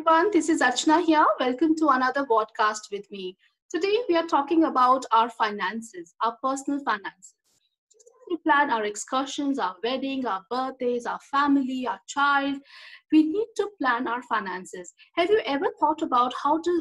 everyone. This is Archana here. Welcome to another podcast with me. Today, we are talking about our finances, our personal finances. We plan our excursions, our wedding, our birthdays, our family, our child. We need to plan our finances. Have you ever thought about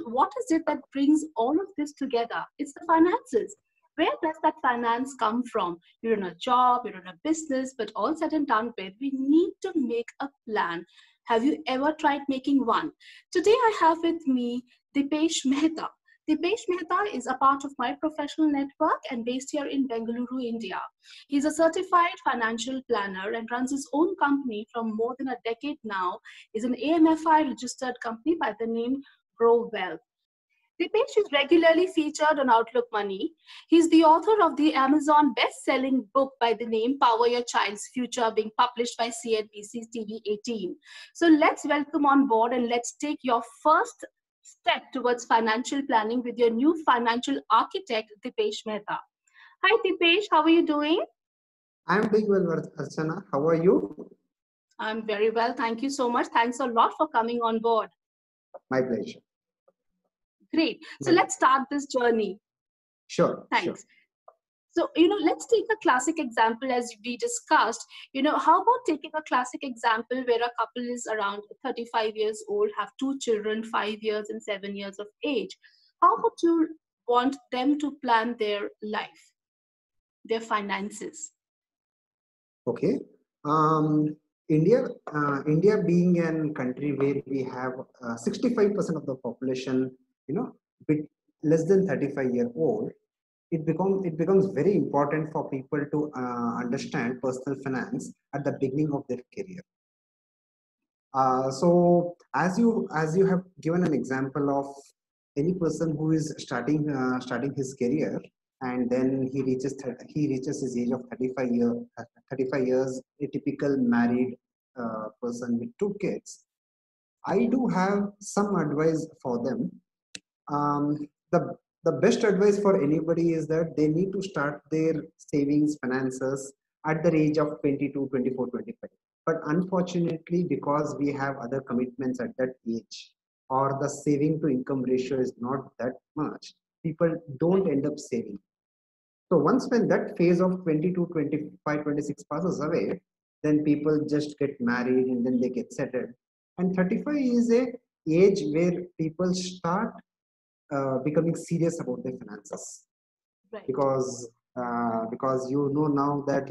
what is it that brings all of this together? It's the finances. Where does that finance come from? You're in a job, you're in a business, but all said and done with, we need to make a plan. Have you ever tried making one? Today I have with me Dipesh Mehta. Dipesh Mehta is a part of my professional network and based here in Bengaluru, India. He's a certified financial planner and runs his own company from more than a decade now. He's an AMFI registered company by the name Grow Wealth. Dipesh is regularly featured on Outlook Money. He's the author of the Amazon best-selling book by the name Power Your Child's Future, being published by CNBC TV 18. So let's welcome on board and let's take your first step towards financial planning with your new financial architect, Dipesh Mehta. Hi Dipesh, how are you doing? I'm doing well, Archana. How are you? I'm very well. Thank you so much. Thanks a lot for coming on board. My pleasure. Great. So let's start this journey. Sure. Thanks. So, let's take a classic example as we discussed. How about taking a classic example where a couple is around 35 years old, have two children, 5 years and 7 years of age. How would you want them to plan their life, their finances? Okay. India being a country where we have 65% of the population, bit less than 35-year old, it becomes very important for people to understand personal finance at the beginning of their career. So as you have given an example of any person who is starting his career, and then he reaches his age of 35 years, a typical married person with two kids. I do have some advice for them. The best advice for anybody is that they need to start their savings finances at the age of 22, 24, 25. But unfortunately, because we have other commitments at that age, or the saving to income ratio is not that much, people don't end up saving. So once when that phase of 22, 25, 26 passes away, then people just get married and then they get settled. And 35 is a age where people start becoming serious about their finances. Right. Because now that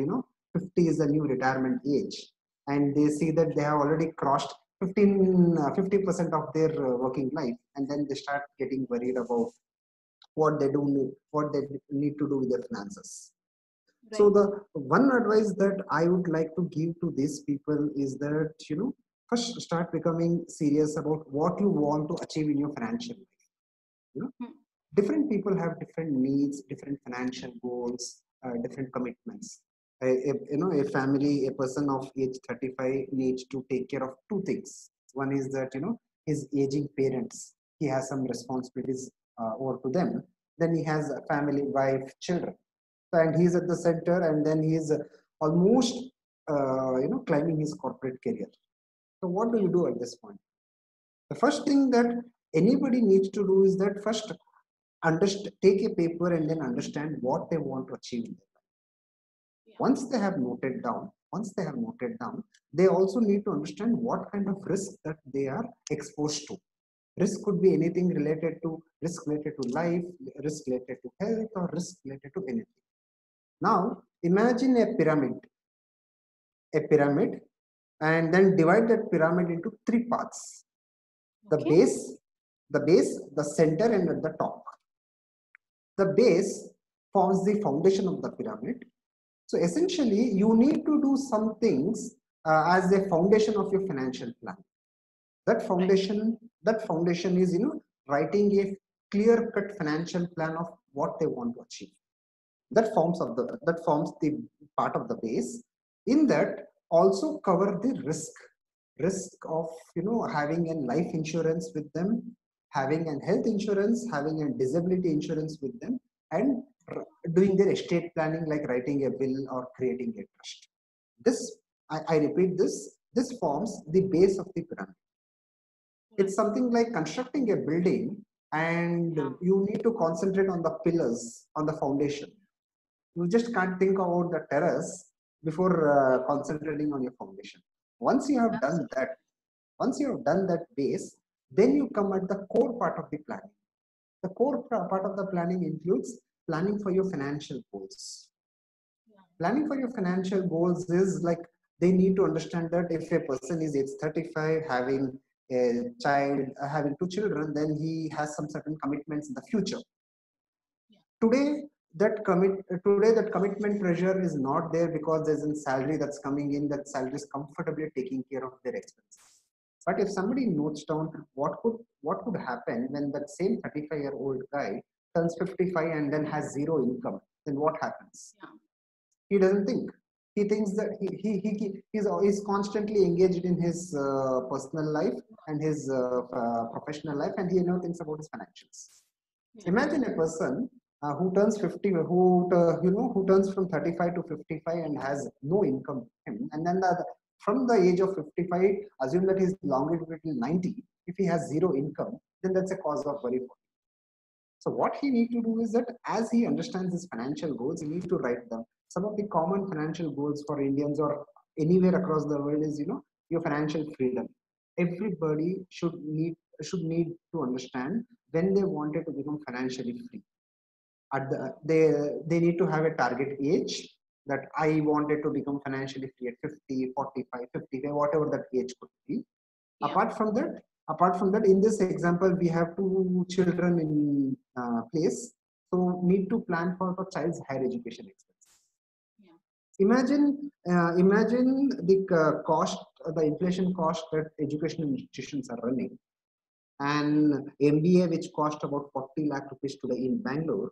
50 is the new retirement age, and they see that they have already crossed 50% of their working life, and then they start getting worried about what they need to do with their finances. Right. So the one advice that I would like to give to these people is that first start becoming serious about what you want to achieve in your financial life. Different people have different needs, different financial goals, different commitments. A family, a person of age 35 needs to take care of two things. One is that his aging parents, he has some responsibilities over to them. Then he has a family, wife, children, and he's at the center, and then he's almost climbing his corporate career. So what do you do at this point? The first thing that anybody needs to do is that first take a paper and then understand what they want to achieve in their life. Once they have noted down, they also need to understand what kind of risk that they are exposed to. Risk could be anything related to life, risk related to health, or risk related to anything. Now imagine a pyramid, and then divide that pyramid into three parts. The base, the center, and at the top. The base forms the foundation of the pyramid. So essentially, you need to do some things as a foundation of your financial plan. That foundation is writing a clear-cut financial plan of what they want to achieve. That forms the part of the base. In that, also cover the risk of having a life insurance with them, having an health insurance, having a disability insurance with them, and doing their estate planning, like writing a will or creating a trust. This, I repeat, this forms the base of the pyramid. It's something like constructing a building, and Yeah. you need to concentrate on the pillars, on the foundation. You just can't think about the terrace before concentrating on your foundation. Once you have done Absolutely. that, once you have done that base, then you come at the core part of the planning. The core part of the planning includes planning for your financial goals. Yeah. Planning for your financial goals is like, they need to understand that if a person is age 35, having a child, having two children, then he has some certain commitments in the future. Yeah. Today, that commitment pressure is not there because there's a salary that's coming in, that salary is comfortably taking care of their expenses. But if somebody notes down what could happen when that same 35-year-old guy turns 55 and then has zero income, then what happens? Yeah. He doesn't think. He thinks that he's constantly engaged in his personal life and his professional life, and he never thinks about his financials. Yeah. Imagine a person who turns 50, who turns from 35 to 55 and has no income, and then from the age of 55, assume that he's longer till 90. If he has zero income, then that's a cause of worry for him. So what he need to do is that as he understands his financial goals, he need to write them. Some of the common financial goals for Indians or anywhere across the world is, your financial freedom. Everybody should need to understand when they wanted to become financially free. They need to have a target age, that I wanted to become financially free at 50, 45, 55, whatever that age could be. Yeah. Apart from that, in this example, we have two children in place, so need to plan for the child's higher education expenses. Yeah. Imagine the cost, the inflation cost that educational institutions are running. And MBA, which cost about 40 lakh rupees today in Bangalore,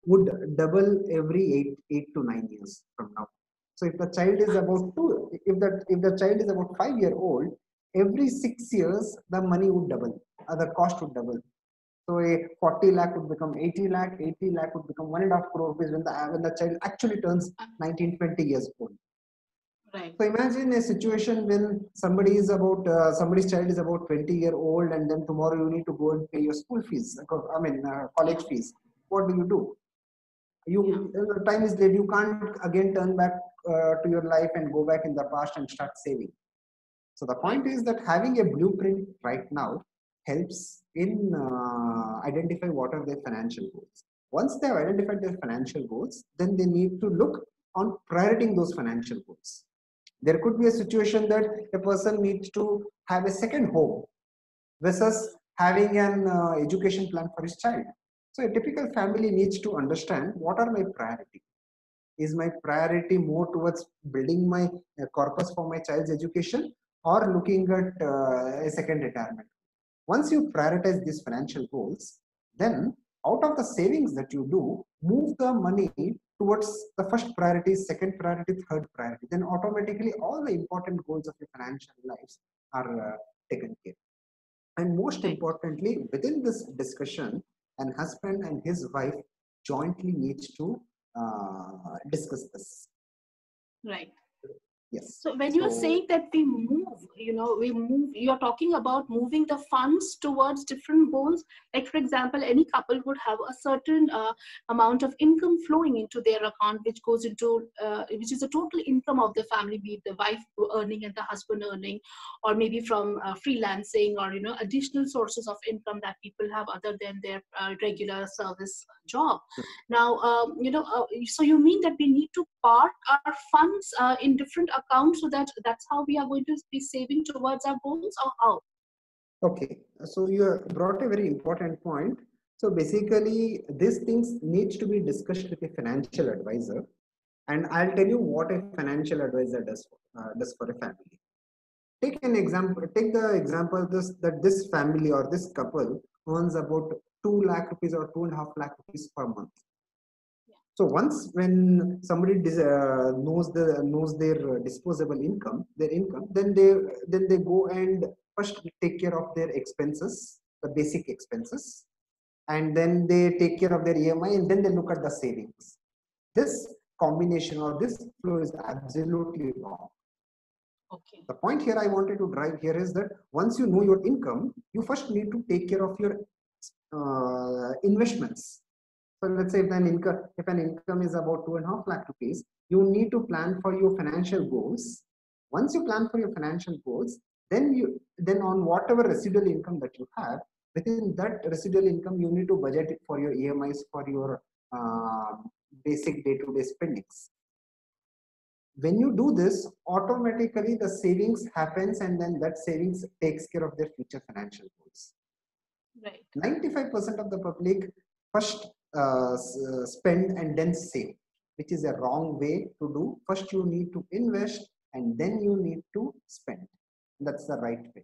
would double every 8 to 9 years from now. So if the child is about two, if the child is about 5 year old, every 6 years the money would double, the cost would double. So a 40 lakh would become 80 lakh, 80 lakh would become 1.5 crore rupees when the child actually turns Uh, 19, 20 years old. Right. So imagine a situation when somebody's child is about 20-year-old, and then tomorrow you need to go and pay your school fees, college Yeah. fees. What do you do? Yeah. Time is late. You can't again turn back to your life and go back in the past and start saving. So the Right. point is that having a blueprint right now helps in identify what are their financial goals. Once they have identified their financial goals, then they need to look on prioritizing those financial goals. There could be a situation that a person needs to have a second home versus having an education plan for his child. So a typical family needs to understand what are my priority. Is my priority more towards building my corpus for my child's education, or looking at a second retirement? Once you prioritize these financial goals, then out of the savings that you do, move the money towards the first priority, second priority, third priority. Then automatically all the important goals of your financial lives are taken care. And most Right. importantly, within this discussion, an husband and his wife jointly needs to discuss this. Right. Yes. So when you're So saying that you're talking about moving the funds towards different goals. Like, for example, any couple would have a certain amount of income flowing into their account, which is the total income of the family, be it the wife earning and the husband earning, or maybe from freelancing, or additional sources of income that people have other than their regular service job. Now, so you mean that we need to park our funds in different accounts, so that's how we are going to be saving towards our goals, or how? okay, so you brought a very important point. So basically, these things needs to be discussed with a financial advisor, and I'll tell you what a financial advisor does for a family. Take an example. Take the example this family or this couple earns about 2 lakh rupees or 2.5 lakh rupees per month. So once when somebody knows their disposable income, then they go and first take care of their expenses, the basic expenses, and then they take care of their EMI, and then they look at the savings. This combination or this flow is absolutely wrong. Okay. The point here I wanted to drive here is that once you know your income, you first need to take care of your investments. So let's say if an income is about 2.5 lakh rupees, you need to plan for your financial goals. Once you plan for your financial goals, then on whatever residual income that you have, within that residual income, you need to budget it for your EMIs, for your uh, basic day-to-day spendings. When you do this, automatically the savings happens, and then that savings takes care of their future financial goals. Right. 95% of the public first spend and then save, which is a wrong way to do. First you need to invest and then you need to spend. That's the right way.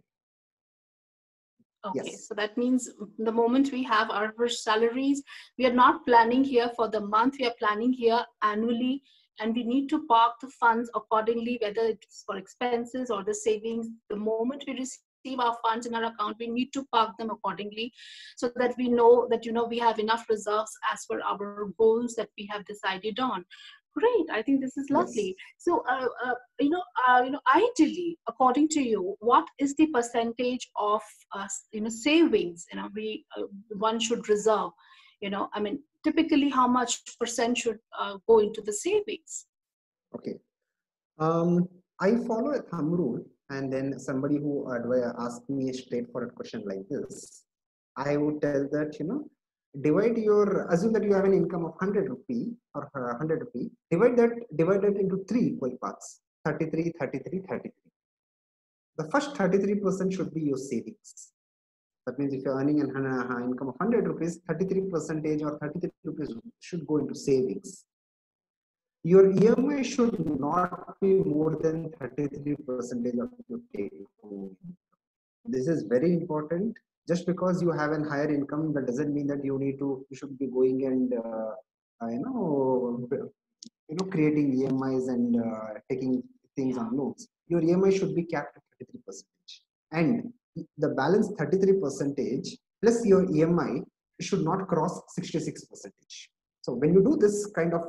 Okay, Yes. so that means the moment we have our first salaries, we are not planning here for the month, we are planning here annually, and we need to park the funds accordingly, whether it's for expenses or the savings. The moment we receive our funds in our account, we need to park them accordingly, so that we know that, we have enough reserves as per our goals that we have decided on. Great, I think this is Yes. lovely. So, ideally, according to you, what is the percentage of savings? One should reserve. Typically, how much percent should go into the savings? Okay. I follow a thumb rule, and then somebody who asked me a straightforward question like this, I would tell that, assume that you have an income of 100 rupee or 100 rupee, divide that into three equal parts, 33, 33, 33. The first 33% should be your savings. That means if you're earning an income of 100 rupees, 33 percentage or 33 rupees should go into savings. Your EMI should not be more than 33% of your take home. This is very important. Just because you have a higher income, that doesn't mean that you should be going and creating EMIs and taking things Yeah. on loans. Your EMI should be capped at 33%, and the balance 33% plus your EMI should not cross 66%. So when you do this kind of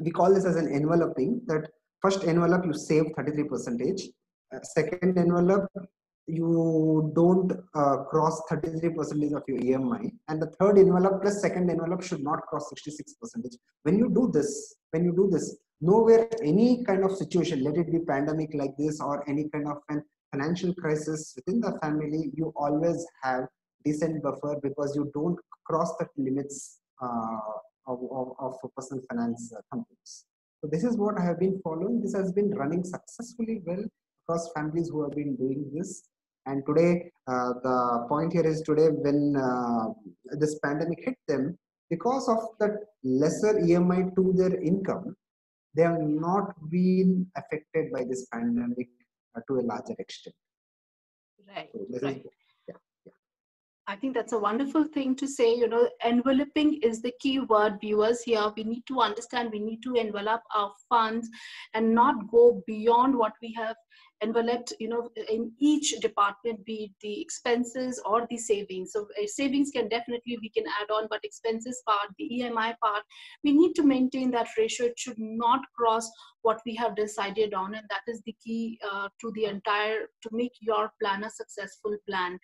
we call this as an enveloping. That first envelope you save 33%, second envelope you don't cross 33% of your EMI, and the third envelope plus second envelope should not cross 66%. When you do this, nowhere any kind of situation, let it be pandemic like this or any kind of an financial crisis within the family, you always have decent buffer because you don't cross the limits of personal finance companies. So this is what I have been following. This has been running successfully well across families who have been doing this. And today, the point here is today when this pandemic hit them, because of that lesser EMI to their income, they have not been affected by this pandemic to a larger extent. Right, So this is, right. yeah, yeah. I think that's a wonderful thing to say. Enveloping is the key word, viewers. Here, we need to understand, we need to envelop our funds and not go beyond what we have enveloped, in each department, be it the expenses or the savings. So savings we can add on, but expenses part, the EMI part, we need to maintain that ratio. It should not cross what we have decided on. And that is the key to make your plan a successful plan.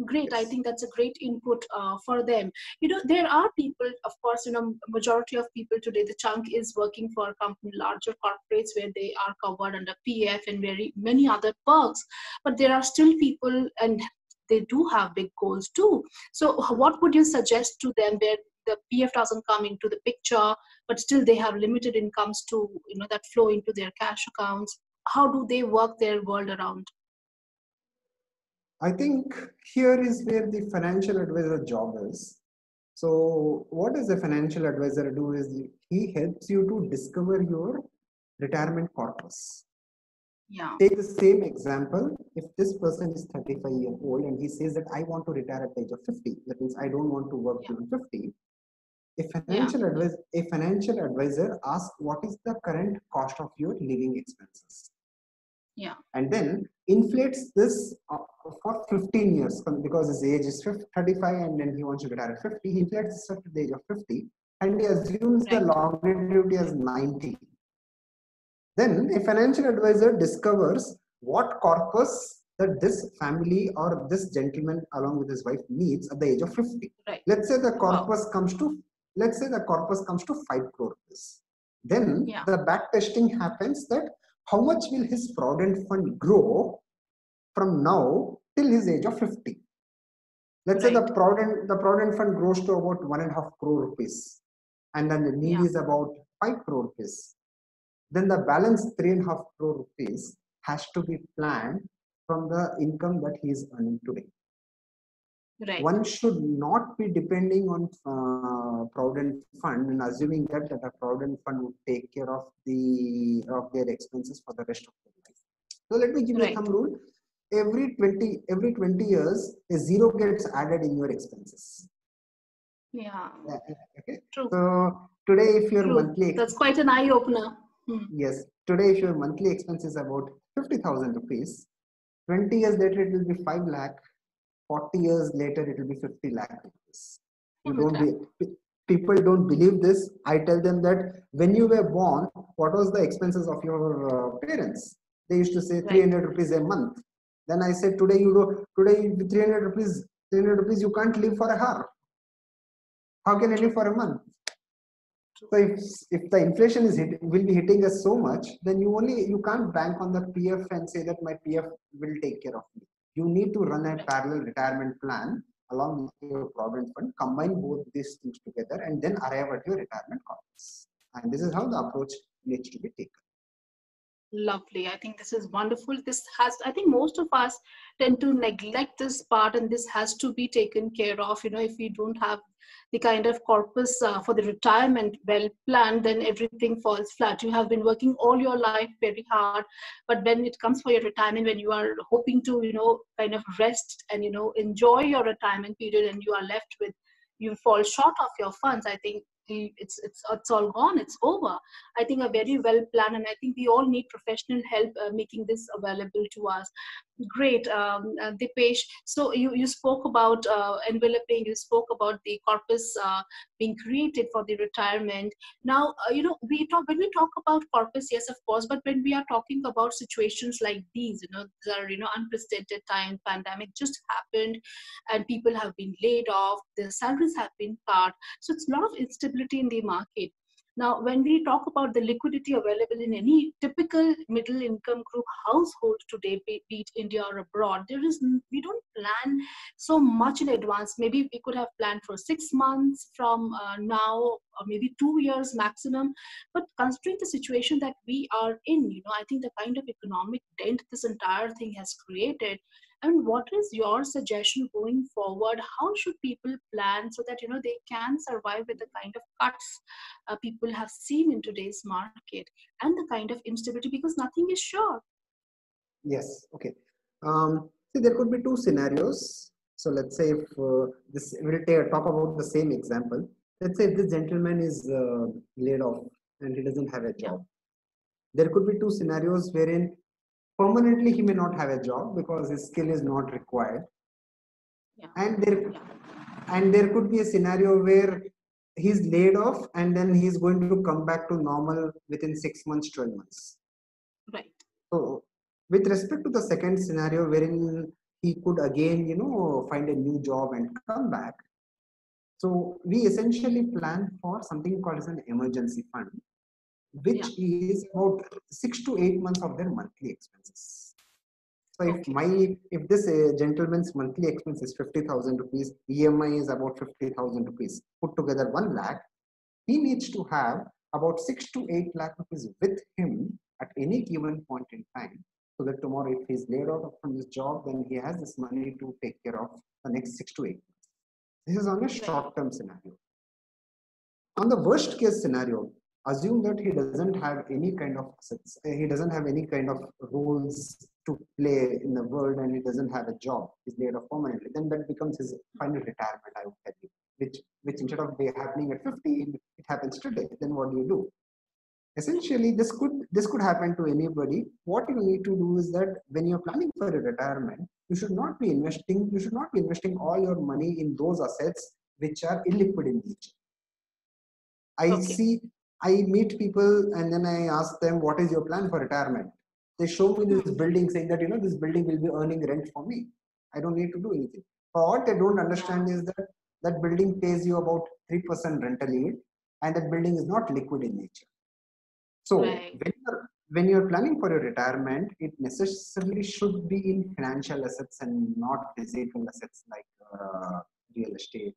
Great. I Yes. think that's a great input for them. There are people, of course, majority of people today, the chunk is working for a company, larger corporates where they are covered under PF and very many other perks. But there are still people, and they do have big goals too. So what would you suggest to them where the PF doesn't come into the picture, but still they have limited incomes to, that flow into their cash accounts? How do they work their world around? I think here is where the financial advisor job is. So what does a financial advisor do is he helps you to discover your retirement corpus. Yeah. Take the same example. If this person is 35 years old and he says that I want to retire at the age of 50, that means I don't want to work till 50. Yeah. A financial advisor asks what is the current cost of your living expenses, Yeah. and then inflates this for 15 years because his age is 35 and then he wants to retire at 50. He inflates this up to the age of 50 and he assumes the Right. longevity as 90. Then a financial advisor discovers what corpus that this family or this gentleman along with his wife needs at the age of 50. Right. Let's say the Wow. corpus comes to let's say the corpus comes to 5 crore rupees. Then Yeah. the back testing happens that how much will his provident fund grow from now till his age of 50. Let's say Right. the provident fund grows to about 1.5 crore rupees, and then the need Yeah. is about 5 crore rupees. Then the balance 3.5 crore rupees has to be planned from the income that he is earning today. Right. One should not be depending on provident fund and assuming that the provident fund would take care of their expenses for the rest of their life. So let me give you a Right. thumb rule. Every 20 years, a zero gets added in your expenses. Yeah. Okay. True. So today, if your True. monthly That's quite an eye opener. yes, today if your monthly expense is about 50,000 rupees, 20 years later it will be 5 lakh, 40 years later it will be 50 lakh rupees. You don't be people don't believe this. I tell them that when you were born, what was the expenses of your parents? They used to say Right. 300 rupees a month. Then I said today you do today with 300 rupees you can't live for a hour. How can I live True. for a month? True. So if the inflation will be hitting us so much, then you can't bank on the PF and say that my PF will take care of me. You need to run a Right. parallel retirement plan along with your provident fund, combine both these things together, and then arrive at your retirement corpus. And this is how the approach needs to be taken. Lovely. I think this is wonderful. I think most of us tend to neglect this part, and this has to be taken care of. If we don't have the kind of corpus for the retirement well planned, then everything falls flat. You have been working all your life very hard, but when it comes for your retirement, when you are hoping to, kind of rest and, enjoy your retirement period, and you are left with, you fall short of your funds, I think it's all gone, it's over. I think a very well planned, and I think we all need professional help making this available to us. Great, Dipesh. So you spoke about enveloping, you spoke about the corpus being created for the retirement. Now, when we talk about corpus, yes, of course, but when we are talking about situations like these, there are, unprecedented time, pandemic just happened, and people have been laid off, their salaries have been cut. So it's a lot of instability in the market. Now, when we talk about the liquidity available in any typical middle income group household today, be it India or abroad, we don't plan so much in advance. Maybe we could have planned for 6 months from now, or maybe 2 years maximum. But considering the situation that we are in, I think the kind of economic dent this entire thing has created, and what is your suggestion going forward? How should people plan so that they can survive with the kind of cuts people have seen in today's market and the kind of instability, because nothing is sure. Yes. Okay. See, there could be two scenarios. So let's say if talk about the same example. Let's say if this gentleman is laid off and he doesn't have a Yeah. job. There could be two scenarios wherein permanently he may not have a job because his skill is not required, Yeah. and there Yeah. and there could be a scenario where he's laid off and then he's going to come back to normal within 6 months, 12 months. Right. So with respect to the second scenario wherein he could again find a new job and come back, so we essentially plan for something called as an emergency fund, which Yeah. is about 6 to 8 months of their monthly expenses. So Okay. if this gentleman's monthly expense is 50,000 rupees, EMI is about 50,000 rupees, put together 1 lakh, he needs to have about 6 to 8 lakh rupees with him at any given point in time, so that tomorrow if he's laid out from his job, then he has this money to take care of the next 6 to 8 months. This is on a Right. short-term scenario. On the worst case scenario, assume that he doesn't have any kind of assets, he doesn't have any kind of roles to play in the world, and he doesn't have a job, he's laid off permanently, then that becomes his final retirement, I would tell you, which instead of happening at 50, it happens today. Then what do you do? Essentially, this could happen to anybody. What you need to do is that when you're planning for a retirement, you should not be investing all your money in those assets which are illiquid in nature. I Okay. see I meet people and then I ask them, what is your plan for retirement? They show me this building saying that, this building will be earning rent for me. I don't need to do anything. But what they don't understand is that that building pays you about 3% rental yield, and that building is not liquid in nature. So Right. when you're planning for your retirement, it necessarily should be in financial assets and not physical assets like real estate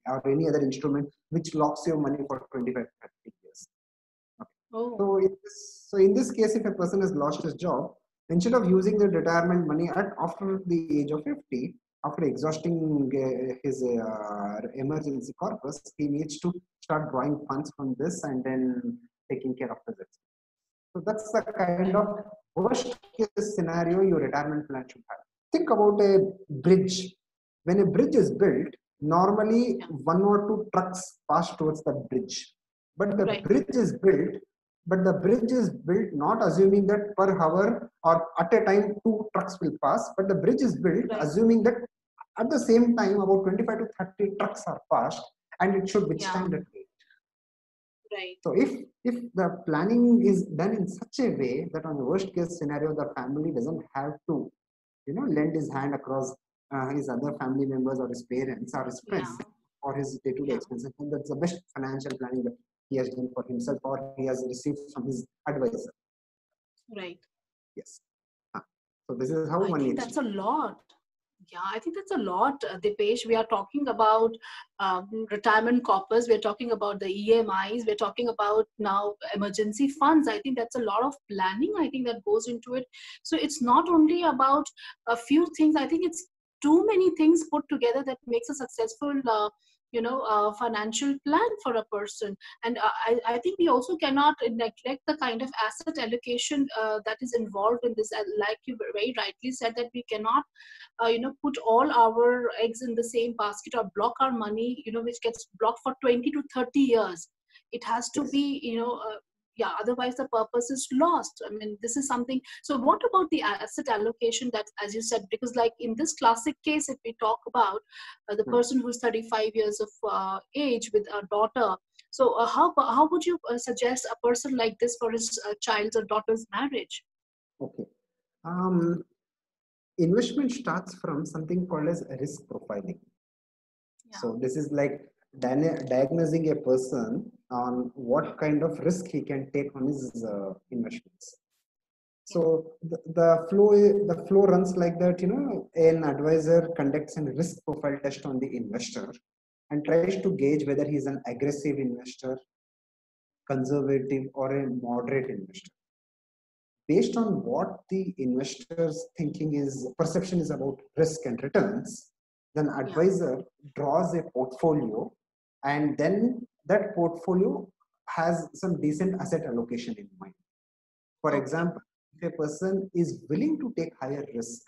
or any other instrument which locks your money for 25, 30 years. Okay. Oh, So in this case, if a person has lost his job, instead of using the retirement money after the age of 50, after exhausting his emergency corpus, he needs to start drawing funds from this and then taking care of his expenses. So that's the kind right. of worst case scenario your retirement plan should have. Think about a bridge. When a bridge is built, normally Yeah. one or two trucks pass towards the bridge. But the Right. bridge is built, not assuming that per hour or at a time two trucks will pass, but the bridge is built Right. assuming that at the same time about 25 to 30 trucks are passed and it should Yeah. withstand that weight. Right. So if the planning is done in such a way that on the worst case scenario, the family doesn't have to, lend his hand across his other family members or his parents or his friends Yeah. for his day-to-day Yeah. expenses, and that's the best financial planning that he has done for himself or he has received from his advisor. Right. Yes. So this is how I one think needs to. that's a lot. Yeah, I think that's a lot, Dipesh. We are talking about retirement corpus. We're talking about the EMIs. We're talking about now emergency funds. I think that's a lot of planning. I think that goes into it. So it's not only about a few things. I think it's too many things put together that makes a successful, financial plan for a person. And I think we also cannot neglect the kind of asset allocation that is involved in this. Like you very rightly said, that we cannot put all our eggs in the same basket or block our money, which gets blocked for 20 to 30 years. It has to Yes. be, yeah, otherwise the purpose is lost. I mean, this is something. So what about the asset allocation that, as you said, because like in this classic case, if we talk about the Hmm. person who's 35 years of age with a daughter, so how would you suggest a person like this for his child's or daughter's marriage? Okay. Um, Investment starts from something called as risk profiling. Yeah. So this is like diagnosing a person on what kind of risk he can take on his investments. Yeah. So the flow runs like that. An advisor conducts a risk profile test on the investor and tries to gauge whether he's an aggressive investor, conservative, or a moderate investor. Based on what the investor's thinking is, perception is about risk and returns, then Yeah. advisor draws a portfolio, and then that portfolio has some decent asset allocation in mind. For Okay. example, if a person is willing to take higher risk,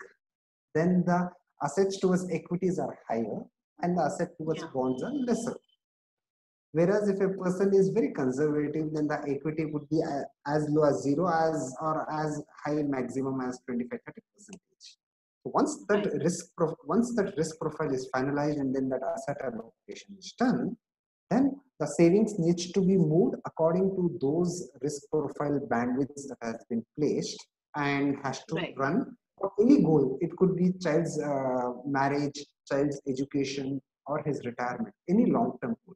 then the assets towards equities are higher and the asset towards Yeah. bonds are lesser. Whereas if a person is very conservative, then the equity would be as low as zero as or as high maximum as 25-30%. So Right. once that risk profile is finalized and then that asset allocation is done, then the savings needs to be moved according to those risk profile bandwidths that has been placed and has to Right. run for any goal. It could be child's marriage, child's education, or his retirement, any long-term goal.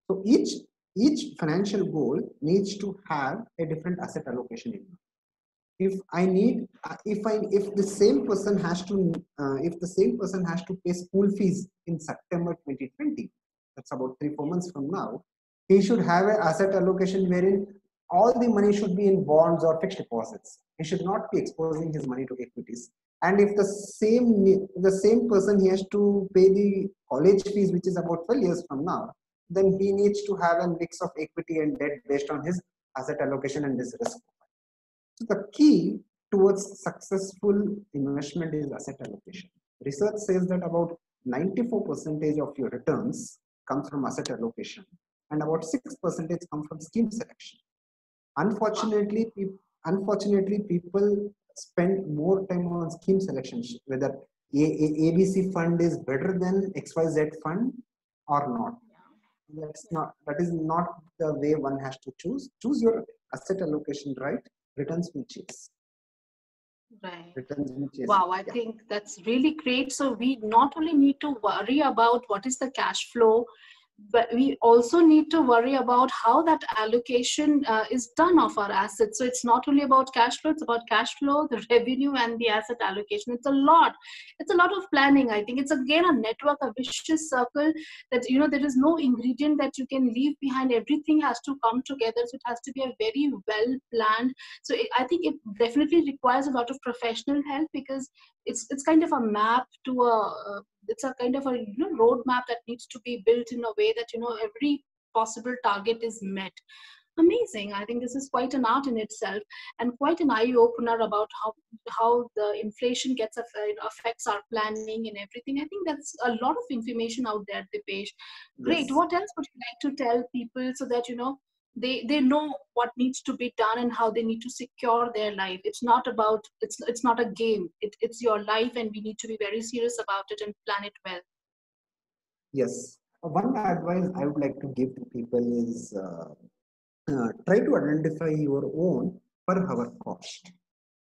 So each financial goal needs to have a different asset allocation in mind. If I need, if the same person has to, if the same person has to pay school fees in September 2020, that's about 3-4 months from now, he should have an asset allocation wherein all the money should be in bonds or fixed deposits. He should not be exposing his money to equities. And if the same person, he has to pay the college fees, which is about 12 years from now, then he needs to have a mix of equity and debt based on his asset allocation and his risk. So the key towards successful investment is asset allocation. Research says that about 94% of your returns comes from asset allocation and about 6% come from scheme selection. Wow. Unfortunately, people spend more time on scheme selection, whether ABC fund is better than XYZ fund or not. That is not the way one has to choose. Choose your asset allocation right. Returns will chase. Right. Returns will chase. Wow, I think that's really great. So we not only need to worry about what is the cash flow, but we also need to worry about how that allocation is done of our assets. So it's not only about cash flow, it's about cash flow, the revenue, and the asset allocation. It's a lot. It's a lot of planning. I think it's again a network, a vicious circle that, there is no ingredient that you can leave behind. Everything has to come together. So it has to be a very well planned. So I think it definitely requires a lot of professional help, because it's kind of a map to it's a kind of a roadmap that needs to be built in a way that every possible target is met. Amazing. I think this is quite an art in itself, and quite an eye opener about how the inflation affects our planning and everything. I think that's a lot of information out there, Dipesh. Great. Yes. What else would you like to tell people so that they know what needs to be done and how they need to secure their life? It's not about it's not a game. It's your life, and we need to be very serious about it and plan it well. Yes. One advice I would like to give to people is try to identify your own per hour cost.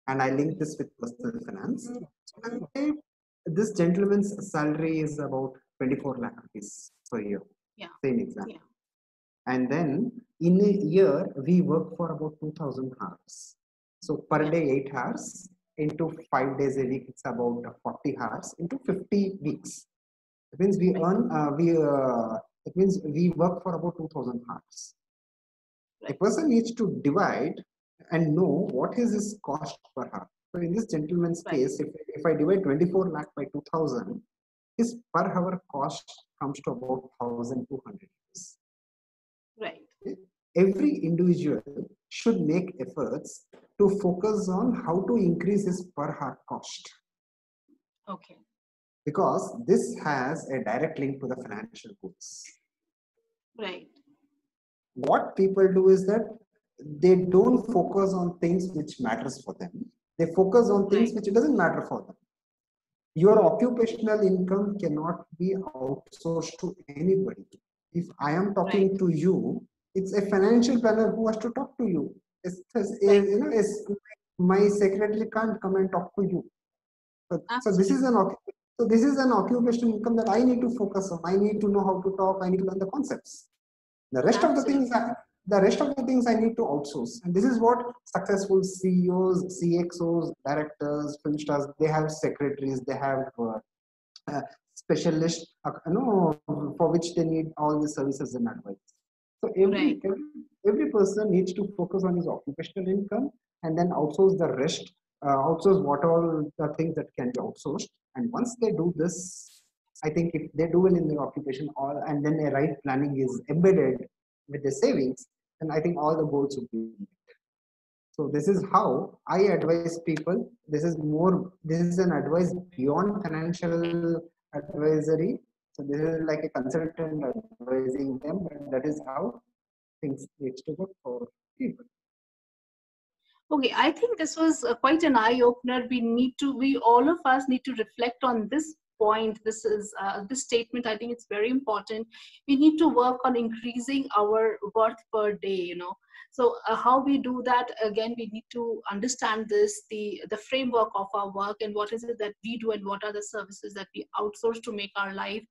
And I link this with personal finance. So let's say this gentleman's salary is about 24 lakh rupees per year. Yeah. Same example. Yeah. And then in a year, we work for about 2000 hours. So per day, 8 hours into 5 days a week, it's about 40 hours into 50 weeks. It means we earn, it means we work for about 2000 hours. A person needs to divide and know what is his cost per hour. So in this gentleman's case, if I divide 24 lakh by 2000, his per hour cost comes to about 1200 rupees. Right. Every individual should make efforts to focus on how to increase his per hour cost. Okay. Because this has a direct link to the financial goals. Right. What people do is that they don't focus on things which matters for them. They focus on things which doesn't matter for them. Your occupational income cannot be outsourced to anybody. If I am talking to you, it's a financial planner who has to talk to you. My secretary can't come and talk to you. So this is an occupational income that I need to focus on. I need to know how to talk. I need to learn the concepts. The rest of the things I need to outsource. And this is what successful CEOs, CXOs, directors, film stars, they have secretaries, they have specialists, for which they need all the services and advice. So every person needs to focus on his occupational income and then outsource the rest, outsource what all the things that can be outsourced. And once they do this, I think if they do well in their occupation, and then a right planning is embedded with the savings, then I think all the goals will be met. So this is how I advise people. This is an advice beyond financial advisory. So this is like a consultant advising them, and that is how things needs to work for people. Okay, I think this was quite an eye opener. We all of us need to reflect on this point. This statement. I think it's very important. We need to work on increasing our worth per day. So how we do that, again, we need to understand the framework of our work, and what is it that we do, and what are the services that we outsource to make our life,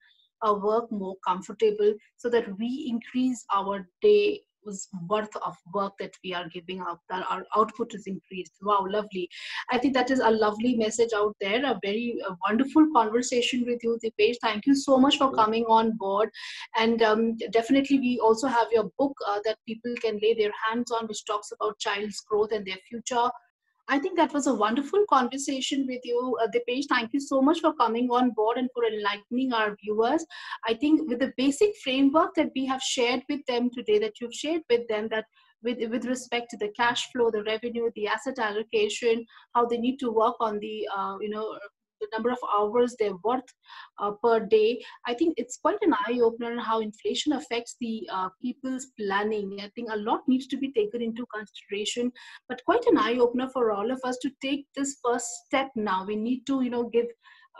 our work more comfortable, so that we increase our day was worth of work that we are giving out, that our output is increased. Wow, lovely. I think that is a lovely message out there. A very wonderful conversation with you, Dipesh. Thank you so much for coming on board. And definitely we also have your book that people can lay their hands on, which talks about child's growth and their future. I think that was a wonderful conversation with you, Dipesh. Thank you so much for coming on board and for enlightening our viewers. I think with the basic framework that we have shared with them today, that you've shared with them, that with respect to the cash flow, the revenue, the asset allocation, how they need to work on the number of hours they're worth per day. I think it's quite an eye opener how inflation affects the people's planning. I think a lot needs to be taken into consideration, but quite an eye opener for all of us to take this first step now. We need to, give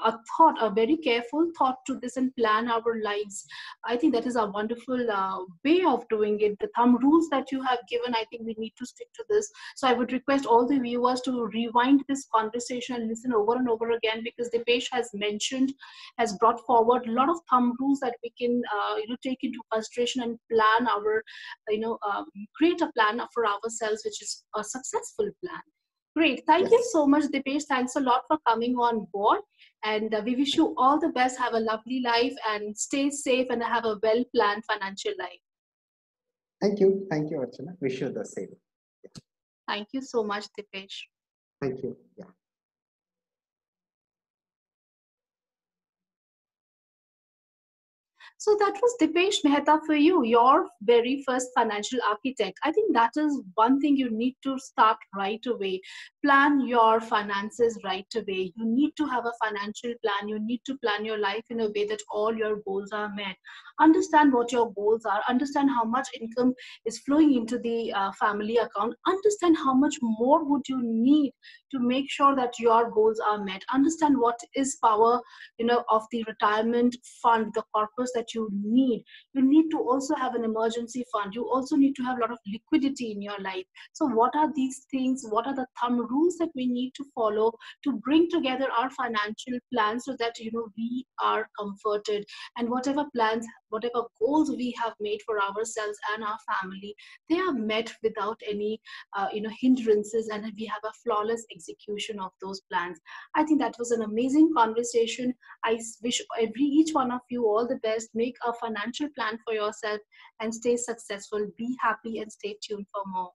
a very careful thought to this and plan our lives. I think that is a wonderful way of doing it. The thumb rules that you have given, I think we need to stick to this. So I would request all the viewers to rewind this conversation and listen over and over again, because Dipesh has mentioned, has brought forward a lot of thumb rules that we can, take into consideration and plan our, create a plan for ourselves, which is a successful plan. Great. Thank you Yes. so much, Dipesh. Thanks a lot for coming on board. And we wish you all the best. Have a lovely life and stay safe and have a well planned financial life. Thank you. Thank you, Archana. Wish you the same. Thank you so much, Dipesh. Thank you. Yeah. So that was Dipesh Mehta for you, your very first financial architect. I think that is one thing you need to start right away. Plan your finances right away. You need to have a financial plan. You need to plan your life in a way that all your goals are met. Understand what your goals are. Understand how much income is flowing into the family account. Understand how much more would you need to make sure that your goals are met. Understand what is power, of the retirement fund, the corpus that you need to also have an emergency fund. You also need to have a lot of liquidity in your life. So what are these things? What are the thumb rules that we need to follow to bring together our financial plans, so that we are comforted, and whatever plans, whatever goals we have made for ourselves and our family, they are met without any hindrances, and we have a flawless execution of those plans. I think that was an amazing conversation. I wish each one of you all the best. Make a financial plan for yourself and stay successful. Be happy and stay tuned for more.